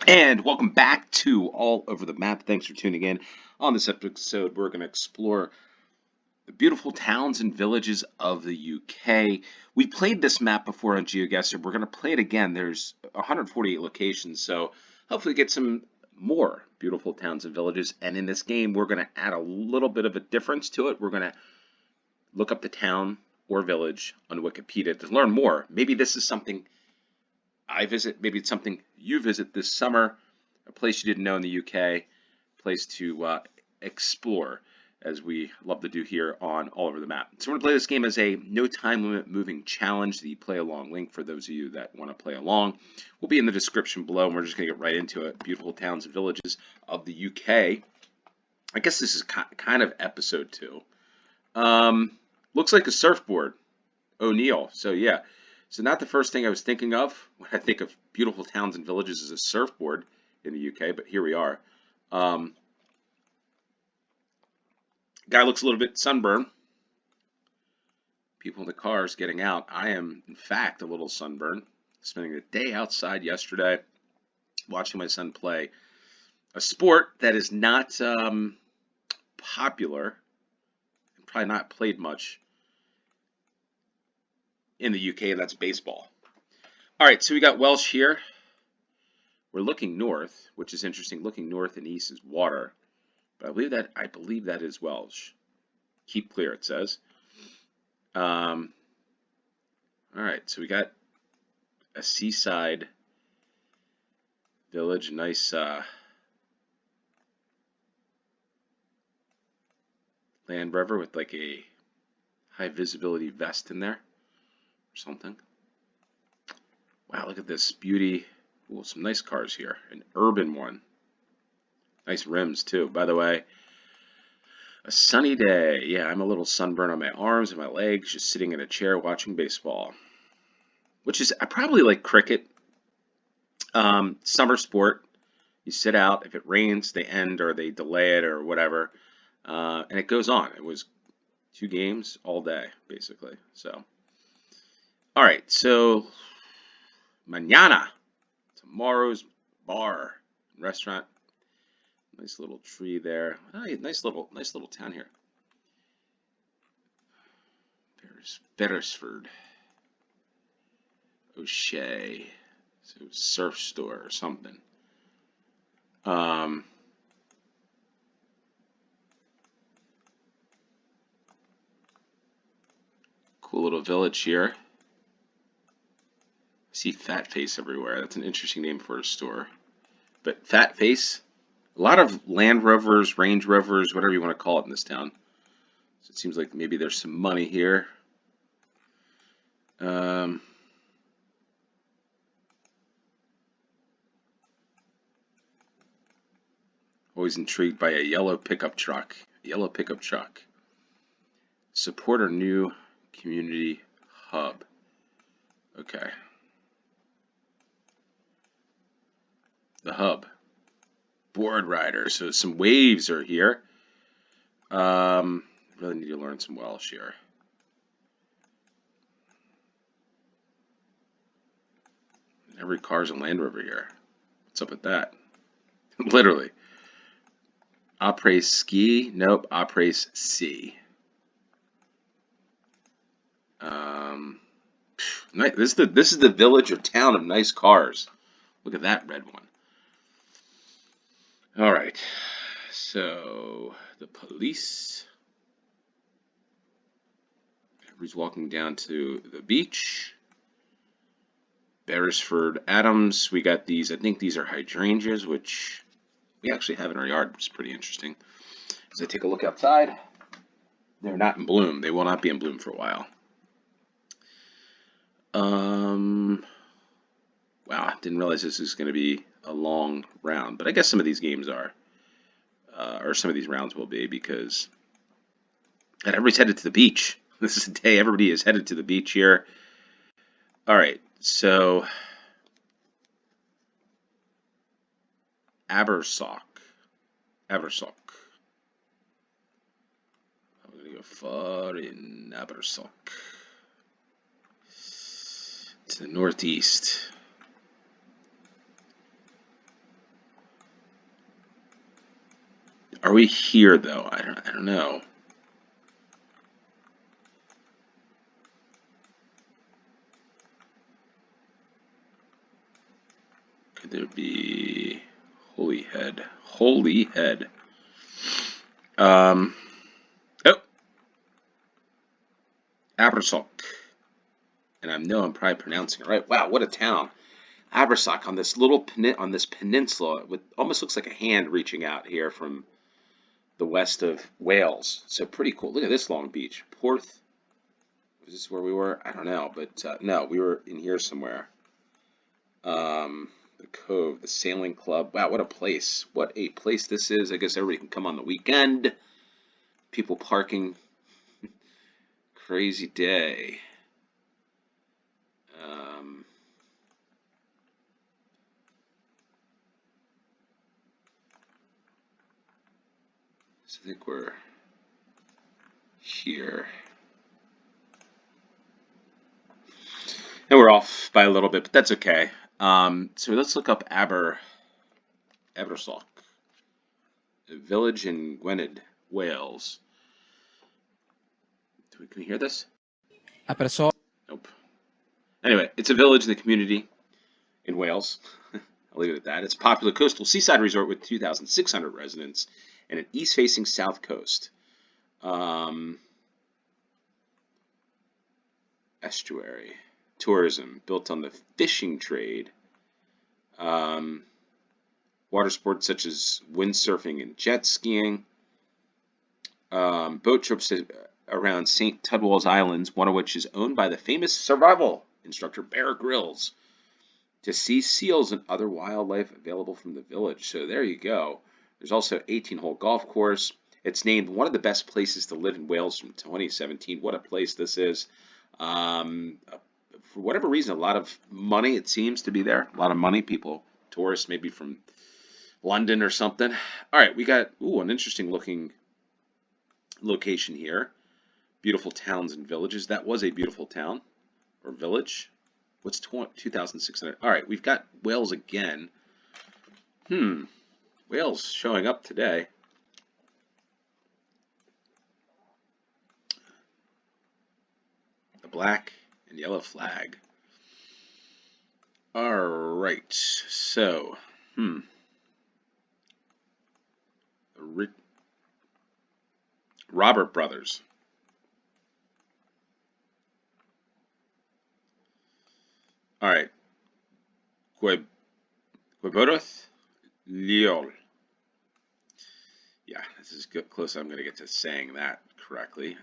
And welcome back to All Over the Map. Thanks for tuning in. On this episode, we're going to explore the beautiful towns and villages of the UK. We played this map before on GeoGuessr. We're going to play it again. There's 148 locations, so hopefully get some more beautiful towns and villages. And in this game, we're going to add a little bit of a difference to it. We're going to look up the town or village on Wikipedia to learn more. Maybe this is something I visit, maybe it's something you visit this summer, a place you didn't know in the UK, place to explore, as we love to do here on All Over the Map. So we're going to play this game as a no time limit moving challenge. The play along link for those of you that want to play along will be in the description below, and we're just going to get right into it. Beautiful towns and villages of the UK. I guess this is kind of episode 2. Looks like a surfboard. O'Neill. So yeah. So not the first thing I was thinking of when I think of beautiful towns and villages is a surfboard in the UK, but here we are. Guy looks a little bit sunburned. People in the cars getting out. I am, in fact, a little sunburned. Spending the day outside yesterday, watching my son play a sport that is not popular and probably not played much in the UK, and that's baseball. All right, so we got Welsh here. We're looking north, which is interesting. Looking north and east is water, but I believe that is Welsh. Keep clear, it says. All right, so we got a seaside village, nice Land Rover with like a high visibility vest in there or something. Wow, look at this beauty. Ooh, some nice cars here. An urban one. Nice rims too. By the way, a sunny day. Yeah, I'm a little sunburned on my arms and my legs, just sitting in a chair watching baseball. Which is, I probably like cricket. Summer sport. You sit out. If it rains, they end or they delay it or whatever. And it goes on. It was 2 games all day, basically. So, all right. So, mañana. Tomorrow's bar, restaurant. Nice little tree there. Oh, nice little town here. Beresford. O'Shea. So surf store or something. Cool little village here. I see Fat Face everywhere. That's an interesting name for a store. But Fat Face, a lot of Land Rovers, Range Rovers, whatever you want to call it in this town. So it seems like maybe there's some money here. Always intrigued by a yellow pickup truck. Support our new community hub. Okay. The hub. Board rider. So some waves are here. Really need to learn some Welsh here. Every car's a Land Rover here. What's up with that? Literally. Après ski? Nope. Après C. This is the village or town of nice cars. Look at that red one. All right. So the police. Everybody's walking down to the beach. Beresford Adams. We got these. I think these are hydrangeas, which we actually have in our yard, which is pretty interesting. As I take a look outside, they're not in bloom. They will not be in bloom for a while. Wow, didn't realize this is going to be a long round, but I guess some of these games are, or some of these rounds will be, because everybody's headed to the beach. This is the day everybody is headed to the beach here. All right, so Abersoch. I'm going to go far in Abersoch. To the northeast. Are we here though? I don't know. Could there be Holyhead? Holyhead. Oh, Abersoch. And I know I'm probably pronouncing it right. Wow, what a town. Abersoch on this little on this peninsula with almost looks like a hand reaching out here from the west of Wales. So pretty cool. Look at this long beach. Porth. Was this where we were? I don't know, but no, we were in here somewhere. The Cove, the Sailing Club. Wow, what a place. What a place this is. I guess everybody can come on the weekend. People parking. Crazy day. So I think we're here. And we're off by a little bit, but that's okay. So let's look up Abersoch, a village in Gwynedd, Wales. Can we hear this? Abersoch. Nope. Anyway, it's a village in the community in Wales. I'll leave it at that. It's a popular coastal seaside resort with 2,600 residents and an east-facing south coast. Estuary. Tourism, built on the fishing trade. Water sports such as windsurfing and jet skiing. Boat trips around St. Tudwall's Islands, one of which is owned by the famous survival instructor Bear Grylls, to see seals and other wildlife available from the village. So there you go. There's also an 18-hole golf course. It's named one of the best places to live in Wales from 2017. What a place this is. For whatever reason, a lot of money, it seems to be there. A lot of money, people, tourists maybe from London or something. All right, we got an interesting looking location here. Beautiful towns and villages. That was a beautiful town or village. What's 2,600? All right, we've got Wales again. Wales showing up today. The black and yellow flag. All right, so, Robert Brothers. All right, Gwybodwth Leol. Yeah, this is good, close. I'm going to get to saying that correctly.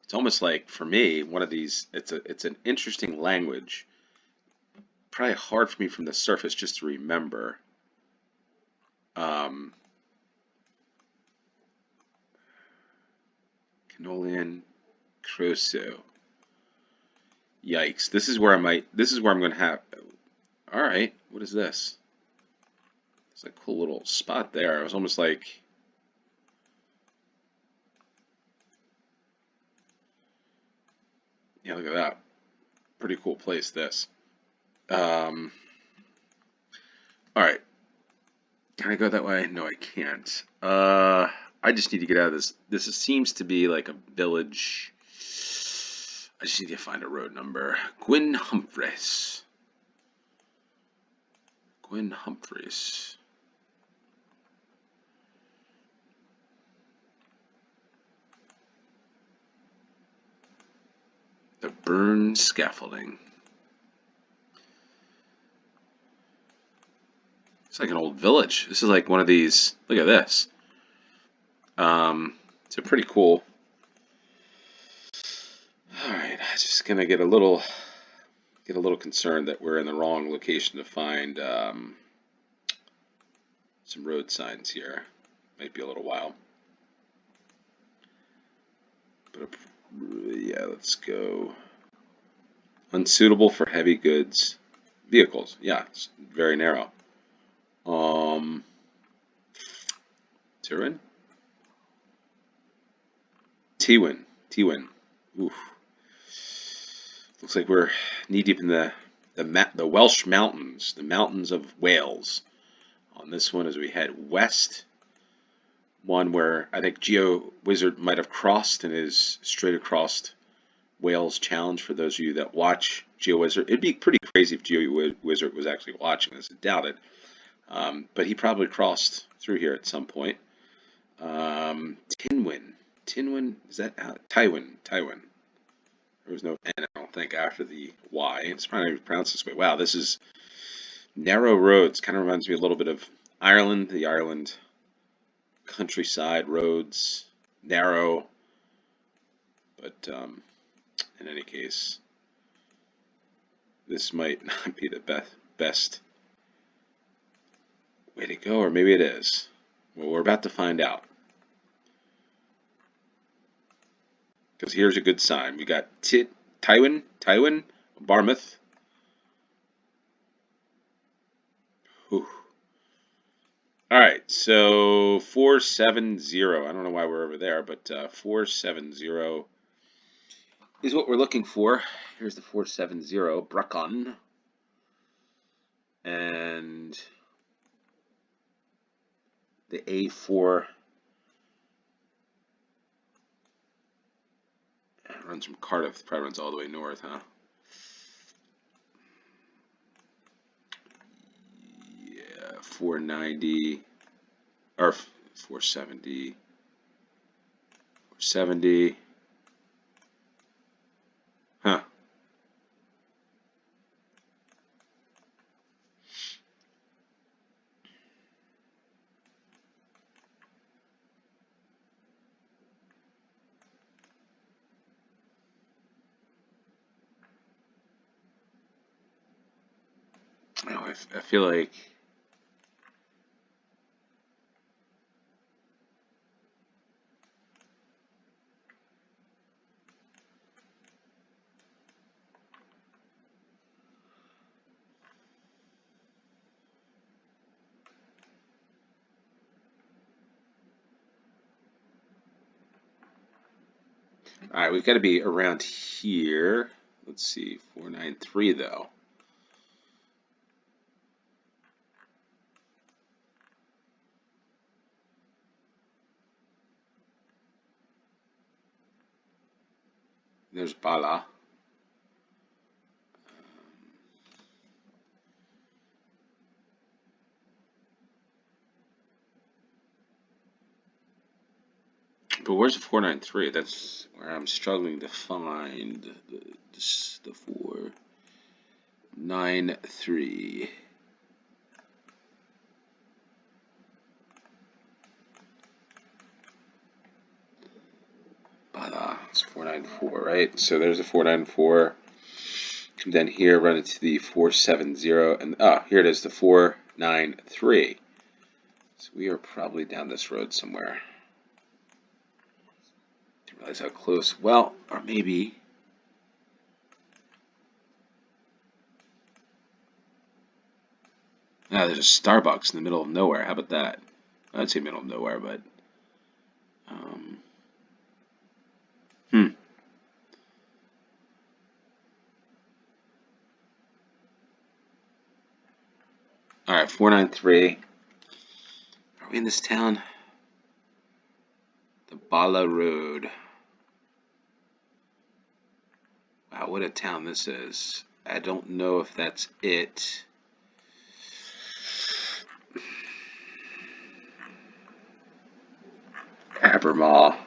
It's almost like, for me, one of these, it's an interesting language. Probably hard for me from the surface just to remember. Canolian Crusoe. Yikes. This is where I'm going to have, all right, what is this? It's a cool little spot there. It was almost like, yeah, look at that. Pretty cool place, this. All right. Can I go that way? No, I can't. I just need to get out of this. This seems to be like a village. I just need to find a road number. Gwyn Humphreys. Gwyn Humphreys. The Burn Scaffolding. It's like an old village. This is like one of these. Look at this. It's a pretty cool. All right, I'm just gonna get a little concerned that we're in the wrong location to find some road signs here. Might be a little while, but yeah, let's go. Unsuitable for heavy goods vehicles. Yeah, it's very narrow. Turin? Tywyn. Oof. Looks like we're knee deep in the Welsh mountains, the mountains of Wales. on this one as we head west. One where I think GeoGuessr might have crossed and is straight across Wales Challenge for those of you that watch GeoGuessr. It'd be pretty crazy if GeoGuessr was actually watching this. I doubt it. But he probably crossed through here at some point. Tinwin. Tinwin, is that Tywin? Tywin. There was no N, I don't think, after the Y. It's probably pronounced this way. Wow, this is narrow roads. Kind of reminds me a little bit of Ireland, the Ireland countryside roads, narrow. But in any case, this might not be the best way to go, or maybe it is. Well, we're about to find out. Because here's a good sign. We got Tywin, Barmouth. Whew. All right, so 470. I don't know why we're over there, but 470 is what we're looking for. Here's the 470, Brecon. And the A4 runs from Cardiff, probably runs all the way north, huh? Yeah, 490 or 470. 470. Huh. Oh, I feel like all right, we've got to be around here. Let's see, 493 though. There's Bala. But where's the 493? That's where I'm struggling to find the 493. It's 494, right? So there's a 494. Come down here, run into the 470, and here it is, the 493. So we are probably down this road somewhere. Didn't realize how close. Well, or maybe. There's a Starbucks in the middle of nowhere. How about that? I'd say middle of nowhere, but. All right, 493. Are we in this town? The Bala Road. Wow, what a town this is. I don't know if that's it. Abersoch.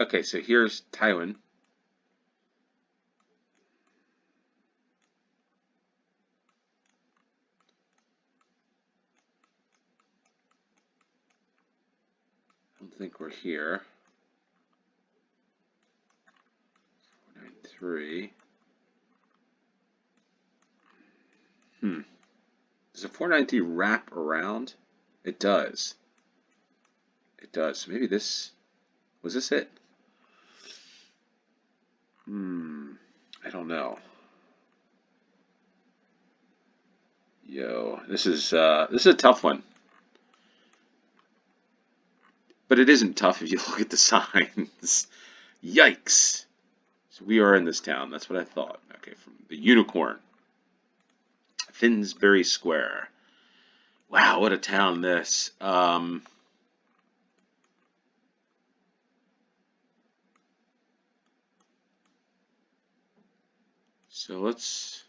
Okay, so here's Tywin. I don't think we're here. 493. Does the 493 wrap around? It does. It does. So maybe this was this it? I don't know. Yo, this is a tough one. but it isn't tough if you look at the signs. Yikes! So we are in this town. That's what I thought. Okay, from the Unicorn, Finsbury Square. Wow, what a town this. So let's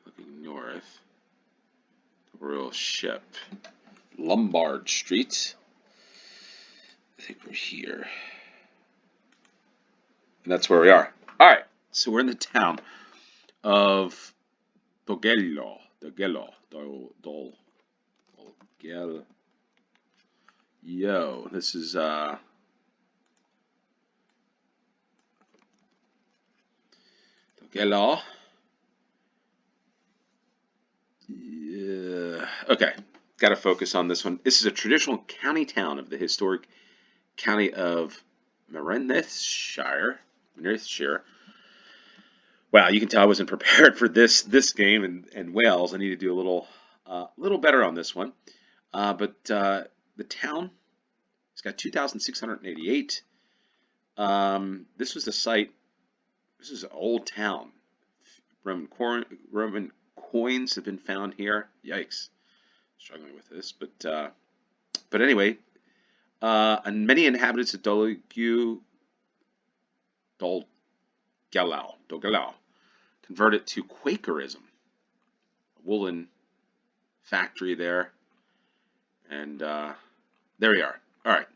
looking north. The Royal Ship, Lombard Street. I think we're here, and that's where we are. All right, so we're in the town of Dolgellau. Yo, this is Dolgellau. Yeah. Okay, got to focus on this one. This is a traditional county town of the historic county of Merionethshire. Wow, you can tell I wasn't prepared for this game and Wales. I need to do a little better on this one. But the town, it's got 2,688. This was the site. This is an old town. Roman coins have been found here. Yikes, struggling with this, but anyway, and many inhabitants of Dolgellau converted to Quakerism. A woolen factory there, and there we are. All right,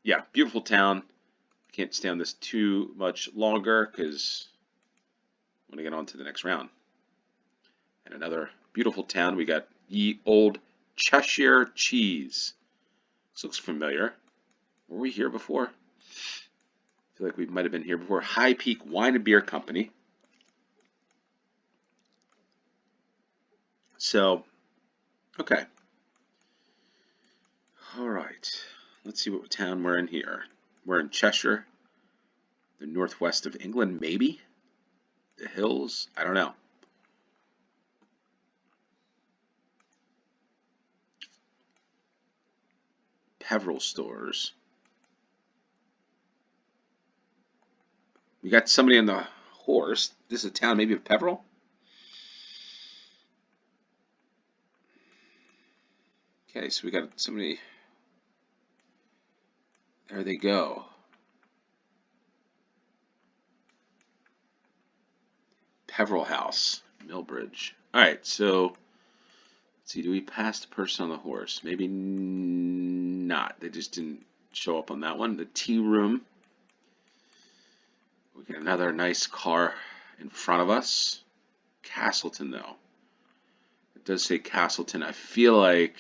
yeah, beautiful town. Can't stay on this too much longer because I want to get on to the next round. And another beautiful town. We got Ye Old Cheshire Cheese. This looks familiar. Were we here before? I feel like we might have been here before. High Peak Wine and Beer Company. So, okay. All right. Let's see what town we're in here. We're in Cheshire, the northwest of England, maybe? The hills? I don't know. Peveril stores. We got somebody on the horse. This is a town maybe of Peveril? Okay, so we got somebody. There they go. Peveril House, Millbridge. All right, so let's see. Do we pass the person on the horse? Maybe not. They just didn't show up on that one. The tea room. We got another nice car in front of us. Castleton, though. It does say Castleton. I feel like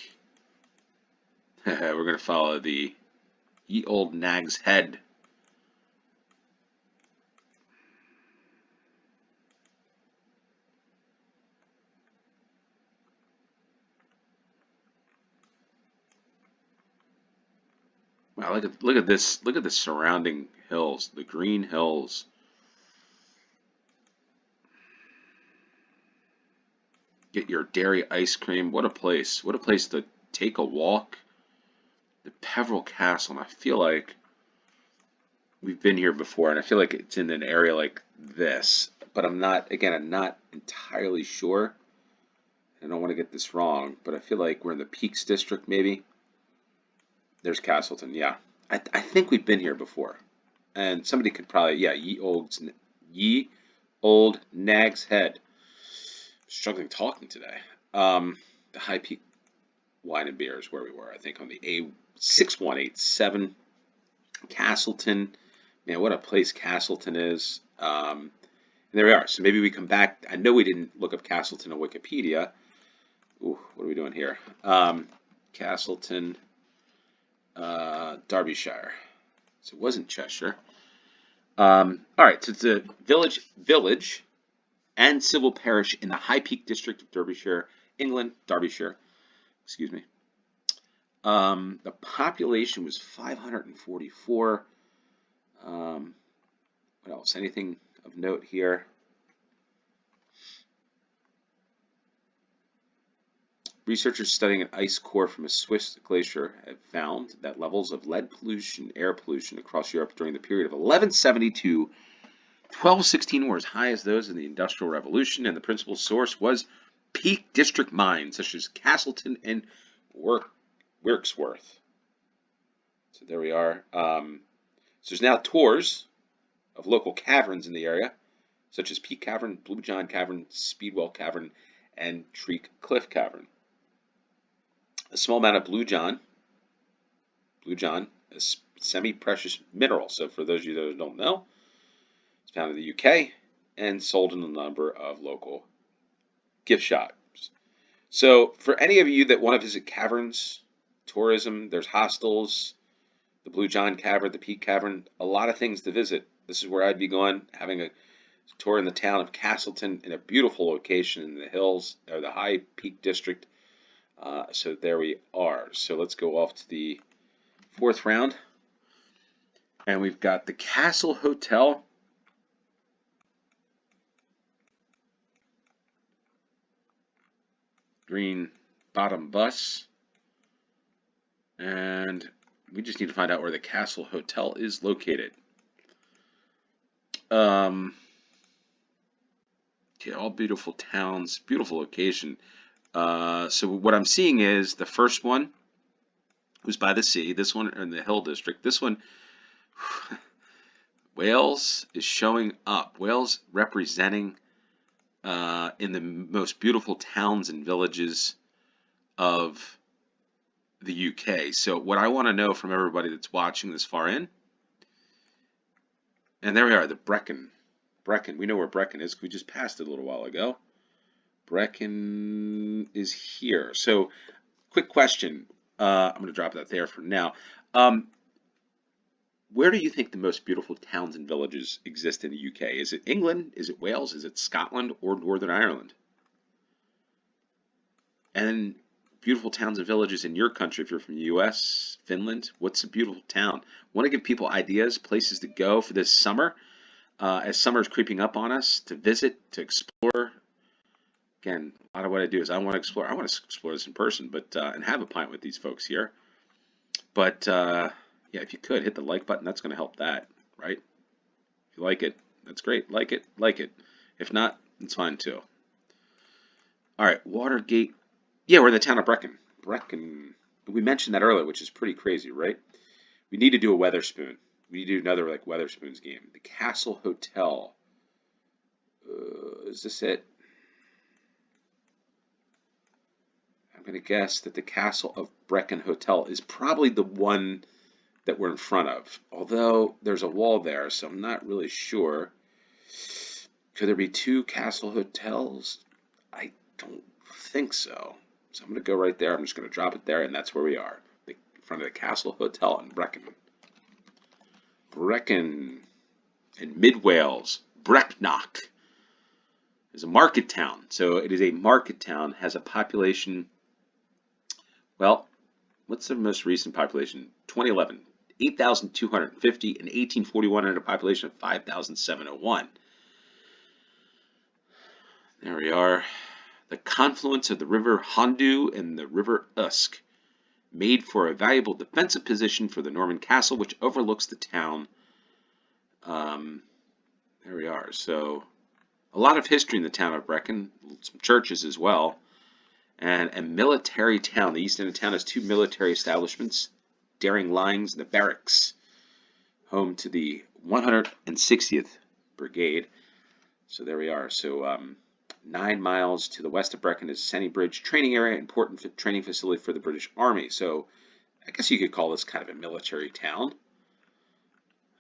we're going to follow the Ye Old Nag's Head. Wow, look at this. Look at the surrounding hills, the green hills. Get your dairy ice cream. What a place. What a place to take a walk. The Peveril Castle, and I feel like we've been here before, and I feel like it's in an area like this, but I'm not entirely sure. I don't want to get this wrong, but I feel like we're in the Peaks District, maybe. There's Castleton, yeah. I think we've been here before. And somebody could probably, yeah, Ye Old Nag's Head. Struggling talking today. The High Peak Wine and Beer is where we were, I think, on the A6187. Castleton. Man, what a place Castleton is. And there we are. So maybe we come back. I know we didn't look up Castleton on Wikipedia. Ooh, what are we doing here? Castleton, Derbyshire. So it wasn't Cheshire. All right, so it's a village and civil parish in the High Peak District of Derbyshire, England, Derbyshire. Excuse me. The population was 544. What else? Anything of note here? Researchers studying an ice core from a Swiss glacier have found that levels of lead pollution, air pollution across Europe during the period of 1170 to 1216 were as high as those in the Industrial Revolution, and the principal source was Peak District mines such as Castleton and Wirksworth. So there we are. So there's now tours of local caverns in the area, such as Peak Cavern, Blue John Cavern, Speedwell Cavern, and Treak Cliff Cavern. A small amount of Blue John, a semi-precious mineral. So for those of you that don't know, it's found in the UK and sold in a number of local gift shops. So for any of you that want to visit caverns, tourism, there's hostels, the Blue John Cavern, the Peak Cavern, a lot of things to visit. This is where I'd be going, having a tour in the town of Castleton in a beautiful location in the hills, or the High Peak District. So there we are. So let's go off to the fourth round. And we've got the Castle Hotel. Green bottom bus. And we just need to find out where the Castle Hotel is located. Okay, all beautiful towns, beautiful location. So what I'm seeing is the first one was by the sea. This one in the Hill District. This one, Wales is showing up. Wales representing in the most beautiful towns and villages of the UK. So what I want to know from everybody that's watching this far in, and there we are, the Brecon. Brecon. We know where Brecon is. We just passed it a little while ago. Brecon is here. So, quick question. I'm going to drop that there for now. Where do you think the most beautiful towns and villages exist in the UK? Is it England? Is it Wales? Is it Scotland or Northern Ireland? And beautiful towns and villages in your country, if you're from the US, Finland, what's a beautiful town? Want to give people ideas, places to go for this summer, as summer is creeping up on us, to visit, to explore. Again, a lot of what I do is I want to explore this in person, but and have a pint with these folks here. But yeah, if you could hit the like button, that's going to help that, right? If you like it, that's great. Like it. If not, it's fine too. All right, Watergate. Yeah, we're in the town of Brecon. Brecon. We mentioned that earlier, which is pretty crazy, right? We need to do a Weatherspoon. We need to do another like Weatherspoons game. The Castle Hotel. Is this it? I'm going to guess that the Castle of Brecon Hotel is probably the one that we're in front of. Although there's a wall there, so I'm not really sure. Could there be two Castle Hotels? I don't think so. So I'm going to go right there. I'm just going to drop it there, and that's where we are. In front of the Castle Hotel in Brecon. Brecon in mid-Wales. Brecknock is a market town. So it is a market town, has a population, well, what's the most recent population? 2011, 8,250. In 1841, had a population of 5,701. There we are. The confluence of the River Hondu and the River Usk made for a valuable defensive position for the Norman castle, which overlooks the town. There we are. So a lot of history in the town of Brecon, some churches as well, and a military town. The east end of town has two military establishments, Daring Lines and the Barracks, home to the 160th Brigade. So there we are. So 9 miles to the west of Brecon is Senny Bridge training area, important training facility for the British Army. So I guess you could call this kind of a military town,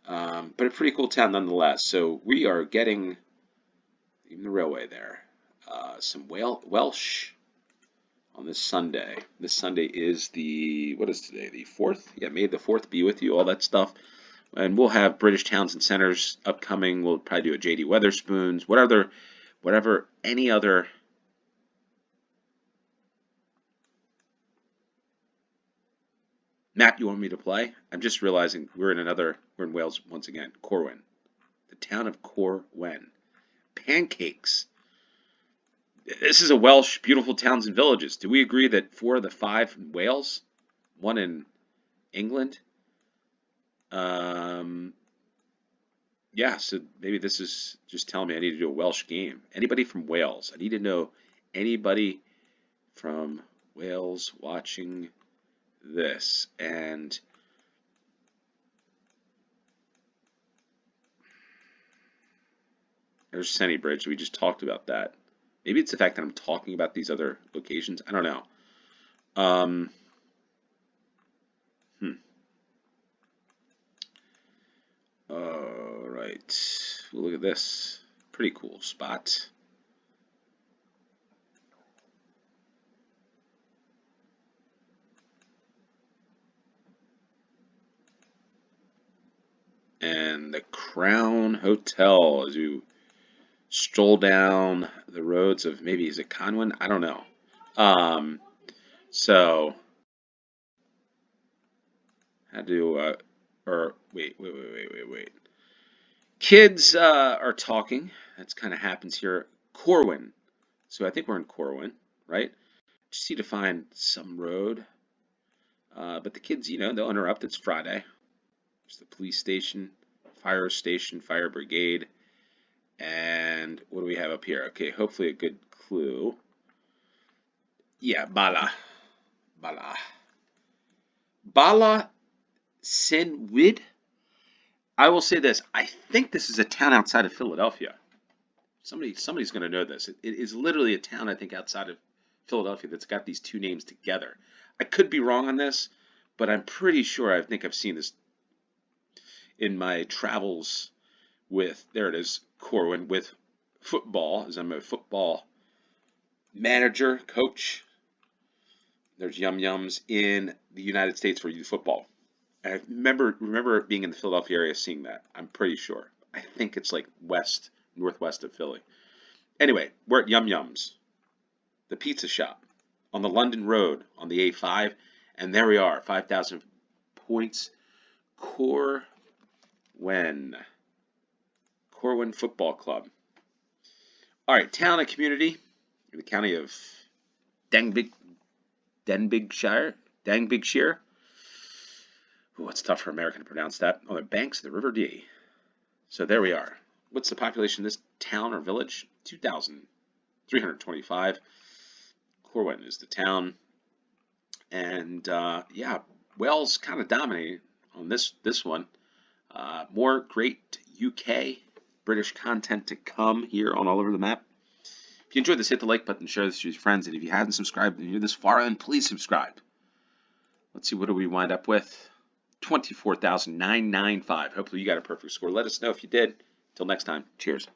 but a pretty cool town nonetheless. So we are getting, even the railway there, some Welsh on this Sunday. This Sunday is the, what is today, the 4th? Yeah, May the 4th be with you, all that stuff. And we'll have British towns and centers upcoming. We'll probably do a J.D. Weatherspoons, whatever, any other map you want me to play. I'm just realizing we're in Wales once again. Corwen, the town of Corwen. Pancakes. This is a Welsh beautiful towns and villages. Do we agree that 4 of the 5 in Wales, 1 in England? Um, yeah, so maybe this is just telling me I need to do a Welsh game. Anybody from Wales? I need to know anybody from Wales watching this. And there's Senny Bridge. We just talked about that. Maybe it's the fact that I'm talking about these other locations. I don't know. Um, hmm. All right. Look at this. Pretty cool spot. And the Crown Hotel as you stroll down the roads of, maybe, is it Conwyn? I don't know. Um, so how do or wait. Kids are talking. That's kind of happens here. Corwin. So I think we're in Corwin, right? Just need to find some road. But the kids, they'll interrupt. It's Friday. There's the police station, fire brigade, and what do we have up here? Okay, hopefully a good clue. Yeah, Bala, Bala Sinwid. I will say this. I think this is a town outside of Philadelphia. Somebody's going to know this. It is literally a town, I think, outside of Philadelphia that's got these two names together. I could be wrong on this, but I'm pretty sure I think I've seen this in my travels with, there it is, Corwin, with football, as I'm a football manager, coach. There's Yum Yums in the United States for youth football. I remember being in the Philadelphia area seeing that. I'm pretty sure. I think it's like northwest of Philly. Anyway, we're at Yum Yums, the pizza shop, on the London Road on the A5, and there we are, 5,000 points. Corwin Football Club. All right, town and community in the county of Denbighshire. Oh, it's tough for American to pronounce that. On the banks of the River Dee. So there we are. What's the population of this town or village? 2,325. Corwin is the town. And yeah, Wales kind of dominating on this one. More great UK, British content to come here on All Over the Map. If you enjoyed this, hit the like button, share this with your friends, and if you haven't subscribed and you're this far in, please subscribe. Let's see, what do we wind up with? 24,995. Hopefully you got a perfect score. Let us know if you did. Until next time, cheers.